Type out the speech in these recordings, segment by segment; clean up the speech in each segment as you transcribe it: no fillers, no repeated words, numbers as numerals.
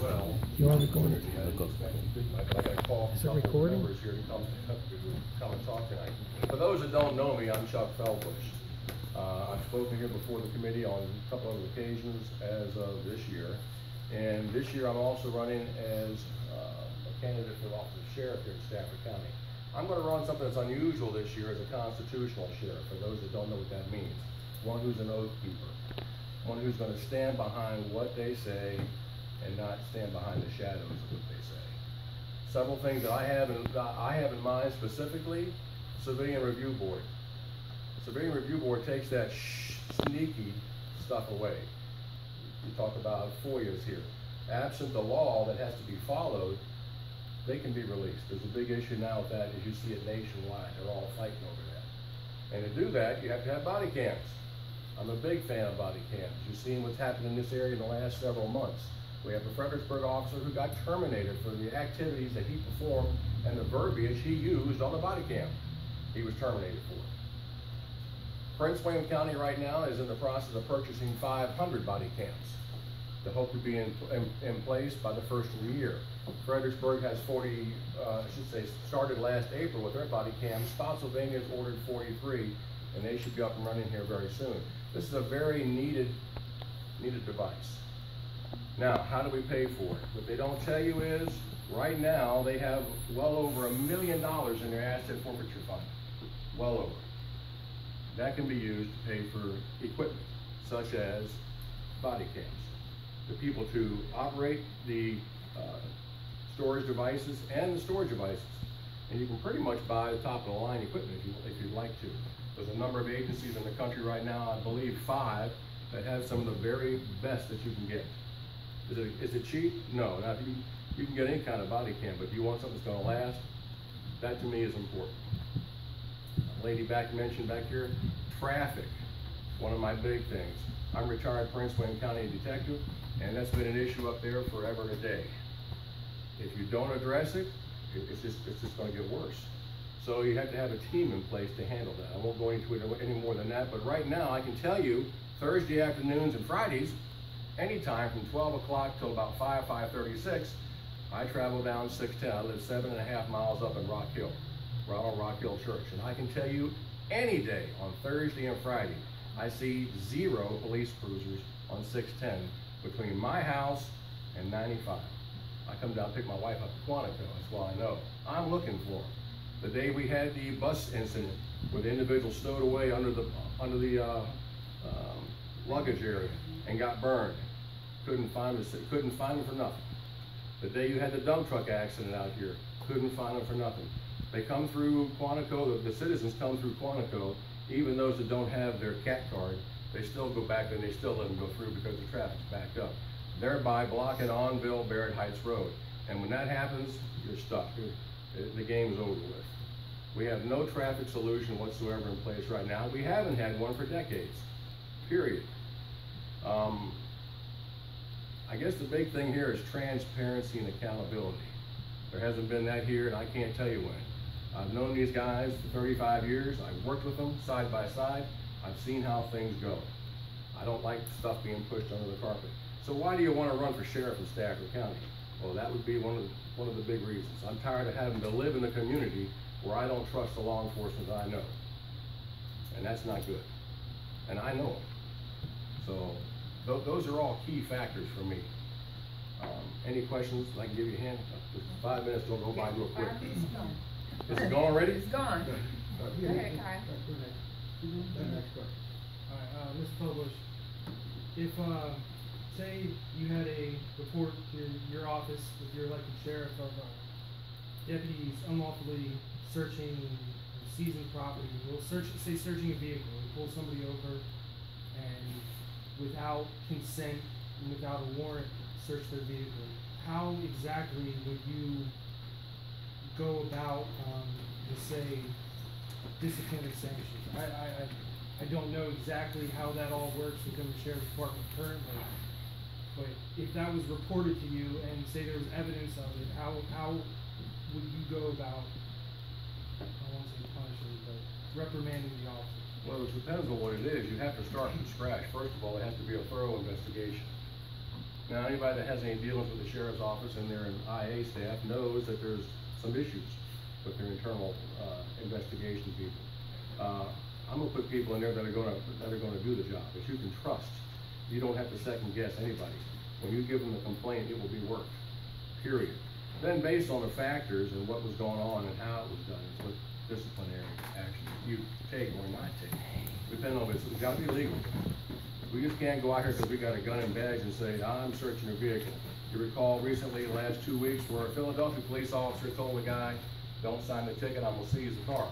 well. You are recording it? I got a call Is it from a couple recording? members here to come and talk tonight. For those that don't know me, I'm Chuck Feldbush. I've spoken here before the committee on a couple of occasions as of this year. And this year I'm also running as a candidate for the office of sheriff here in Stafford County. I'm going to run something that's unusual this year as a constitutional sheriff, for those that don't know what that means. One who's an oath keeper. One who's going to stand behind what they say and not stand behind the shadows of what they say. Several things that I have in mind, specifically, Civilian Review Board. The Civilian Review Board takes that sneaky stuff away. You talk about FOIAs here. Absent the law that has to be followed, they can be released. There's a big issue now with that, as you see it nationwide. They're all fighting over that. And to do that, you have to have body cams. I'm a big fan of body cams. You've seen what's happened in this area in the last several months. We have a Fredericksburg officer who got terminated for the activities that he performed and the verbiage he used on the body cam. He was terminated for it. Prince William County right now is in the process of purchasing 500 body cams. They hope to be in place by the first of the year. Fredericksburg has 40, started last April with their body cams. Spotsylvania has ordered 43, and they should be up and running here very soon. This is a very needed device. Now, how do we pay for it? What they don't tell you is, right now, they have well over $1 million in their asset forfeiture fund. Well over. That can be used to pay for equipment, such as body cams. The people to operate the storage devices and the storage devices. And you can pretty much buy the top of the line equipment if you'd like to. There's a number of agencies in the country right now, I believe 5, that have some of the very best that you can get. Is it cheap? No. Now, you can get any kind of body cam, but if you want something that's going to last, that to me is important. A lady mentioned back here, traffic, one of my big things. I'm a retired Prince William County detective, and that's been an issue up there forever and a day. If you don't address it, it's just going to get worse. So you have to have a team in place to handle that. I won't go into it any more than that, but right now I can tell you, Thursday afternoons and Fridays, anytime from 12 o'clock till about 5:36, I travel down 610. I live 7.5 miles up in Rock Hill, right on Rock Hill Church. And I can tell you, any day on Thursday and Friday, I see 0 police cruisers on 610 between my house and 95. I come down and pick my wife up to Quantico, that's why I know. I'm looking for them. The day we had the bus incident where the individual stowed away under the luggage area and got burned, couldn't find them for nothing. The day you had the dump truck accident out here, couldn't find them for nothing. They come through Quantico, the citizens come through Quantico, even those that don't have their CAT card, they still go back and they still let them go through because the traffic's backed up, thereby blocking Onville Barrett Heights Road. And when that happens, you're stuck. The game's over with. We have no traffic solution whatsoever in place right now. We haven't had one for decades, period. I guess the big thing here is transparency and accountability. There hasn't been that here, and I can't tell you when. I've known these guys for 35 years. I've worked with them side by side. I've seen how things go. I don't like stuff being pushed under the carpet. So why do you want to run for sheriff in Stafford County? Well, that would be one of the big reasons. I'm tired of having to live in a community where I don't trust the law enforcement that I know. And that's not good. And I know them. So those are all key factors for me. Any questions? I can give you a hand. Just 5 minutes, don't go by real quick. Is it gone already? It's gone. Go ahead, Kai. Next question. All right, Mr. Feldbush, if say you had a report to your office with your elected sheriff of deputies unlawfully searching seasoned property, searching a vehicle, and pull somebody over and without consent and without a warrant search their vehicle, how exactly would you go about say disciplinary sanctions? I don't know exactly how that all works within the sheriff's department currently, but if that was reported to you and say there was evidence of it, how would you go about, I don't want to say punishing, but reprimanding the officer? Well, it depends on what it is. You have to start from scratch. First of all, it has to be a thorough investigation. Now, anybody that has any dealings with the sheriff's office and their IA staff knows that there's some issues with their internal investigation people. I'm gonna put people in there that are gonna do the job, that you can trust. You don't have to second guess anybody. When you give them a complaint, it will be worked, period. Then based on the factors and what was going on and how it was done, is what disciplinary action you take or not take, depending on it's gotta be legal. We just can't go out here because we got a gun and badge and say, I'm searching a vehicle. You recall recently, the last 2 weeks, where a Philadelphia police officer told the guy, don't sign the ticket, I'm gonna seize the car.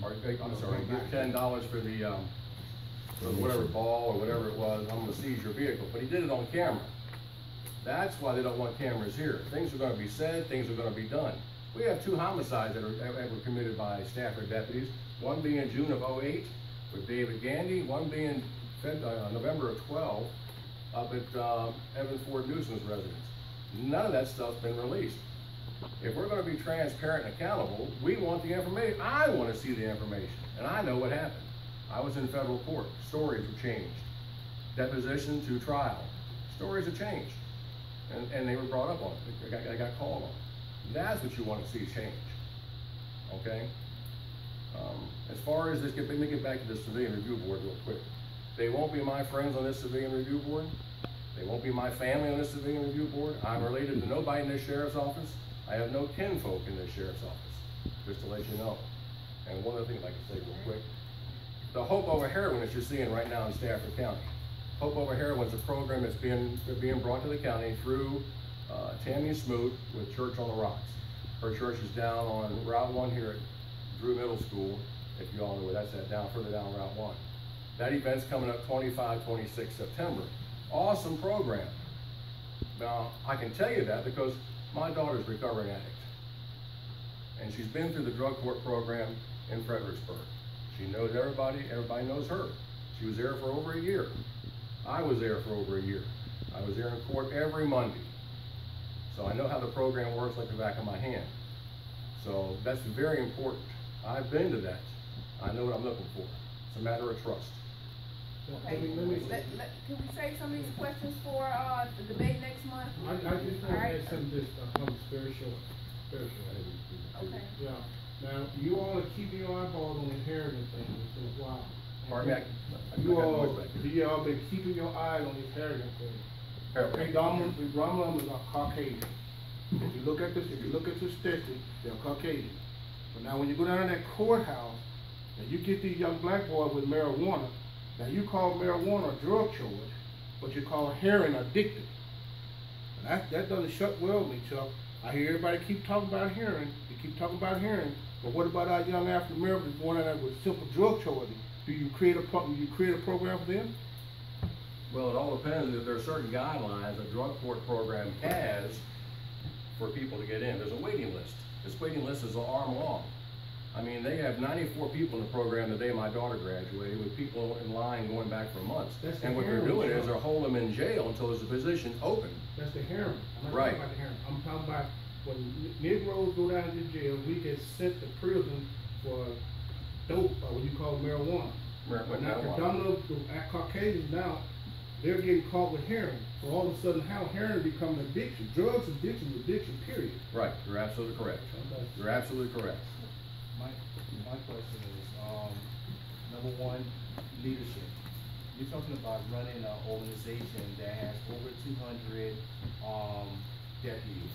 Or, I'm sorry, give $10 for the, for whatever ball or whatever it was, I'm gonna seize your vehicle. But he did it on camera. That's why they don't want cameras here. Things are gonna be said, things are gonna be done. We have 2 homicides that were committed by Stafford deputies, one being in June of '08 with David Gandy, one being November of 12 up at Evan Ford Newsom's residence. None of that stuff's been released. If we're gonna be transparent and accountable, we want the information. I wanna see the information, and I know what happened. I was in federal court, stories were changed. Deposition to trial, stories have changed. And they were brought up on it, I got called on. That's what you wanna see change, okay? As far as this, let me get back to the civilian review board real quick. They won't be my friends on this civilian review board. They won't be my family on this civilian review board. I'm related to nobody in this sheriff's office. I have no kinfolk in this sheriff's office, just to let you know. And one other thing I'd like to say real quick. The Hope Over Heroin that you're seeing right now in Stafford County. Hope Over Heroin is a program that's being brought to the county through Tammy Smoot with Church on the Rocks. Her church is down on Route 1 here at Drew Middle School, if you all know where that's at, further down Route 1. That event's coming up 25, 26 September. Awesome program. Now, I can tell you that because my daughter's a recovering addict. And she's been through the drug court program in Fredericksburg. She knows everybody knows her. She was there for over a year. I was there for over a year. I was there in court every Monday. So I know how the program works like the back of my hand. So that's very important. I've been to that. I know what I'm looking for. It's a matter of trust. Okay, can we save some of these questions for the debate next month? I just want to add something just very short. Okay. Yeah. Now, you all are keeping your eyeballs on the heroin thing for a while. Pardon me, You all been keeping your eyes on this heroin thing. Predominantly are Caucasian. If you look at the statistics, they're Caucasian. But now when you go down to that courthouse and you get these young black boys with marijuana, now you call marijuana a drug charge, but you call heroin addicted. And that doesn't shut well with me, Chuck. I hear everybody keep talking about heroin, they keep talking about heroin, but what about our young African Americans going out there with simple drug charges? Do you create a program for them? Well, it all depends. If there are certain guidelines a drug court program has for people to get in. There's a waiting list. This waiting list is an arm long. I mean, they have 94 people in the program the day my daughter graduated, with people in line going back for months. And what they're doing is they're holding them in jail until there's a position open. That's the heroin. I'm not Right. talking about the heroin. I'm talking about when Negroes go down to jail, we get sent to prison for dope, or what you call marijuana. Now, predominantly Caucasians now, they're getting caught with heroin. So all of a sudden, how heroin become an addiction? Drugs addiction, period. Right, you're absolutely correct. You're absolutely correct. My question is, number one, leadership. You're talking about running an organization that has over 200 deputies,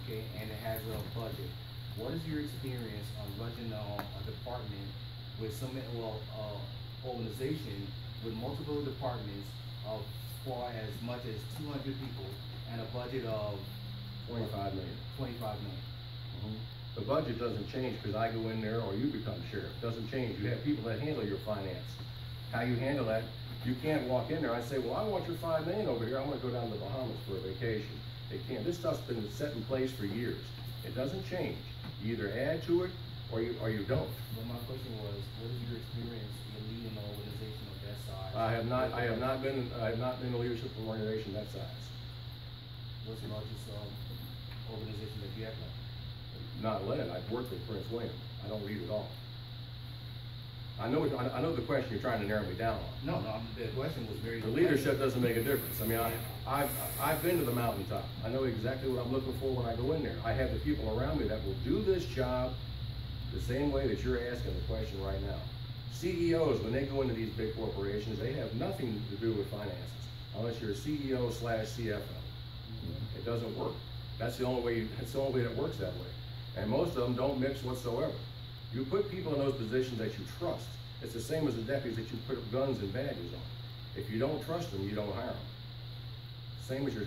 okay, and it has a budget. What is your experience on running a department with organization with multiple departments of far as much as 200 people and a budget of 25 million. 25 million? The budget doesn't change because I go in there or you become sheriff. It doesn't change. You have people that handle your finance. How you handle that, you can't walk in there and say, well, I want your $5 million over here. I want to go down to the Bahamas for a vacation. They can't. This stuff's been set in place for years. It doesn't change. You either add to it or you don't. Well, my question was, what is your experience in leading an organization of that size? I have not been in a leadership organization that size. What's the largest organization that you have? Not led. I've worked with Prince William. I don't lead at all. I know the question you're trying to narrow me down on. No, the question was very. The leadership doesn't make a difference. I mean, I've been to the mountaintop. I know exactly what I'm looking for when I go in there. I have the people around me that will do this job the same way that you're asking the question right now. CEOs, when they go into these big corporations, they have nothing to do with finances unless you're a CEO/CFO. It doesn't work. That's the only way. That's the only way that works that way. And most of them don't mix whatsoever. You put people in those positions that you trust. It's the same as the deputies that you put guns and badges on. If you don't trust them, you don't hire them. Same as your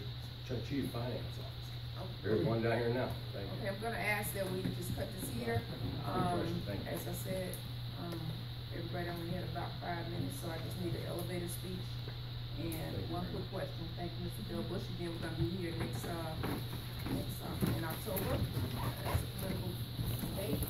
chief finance officer. There's one down here now. Thank you. Okay, I'm gonna ask that we just cut this here. Thank you. As I said, everybody only had about 5 minutes, so I just need an elevator speech. And one quick question. Thank you, Mr. Feldbush. Again, we're gonna be here next in October. That's a political debate.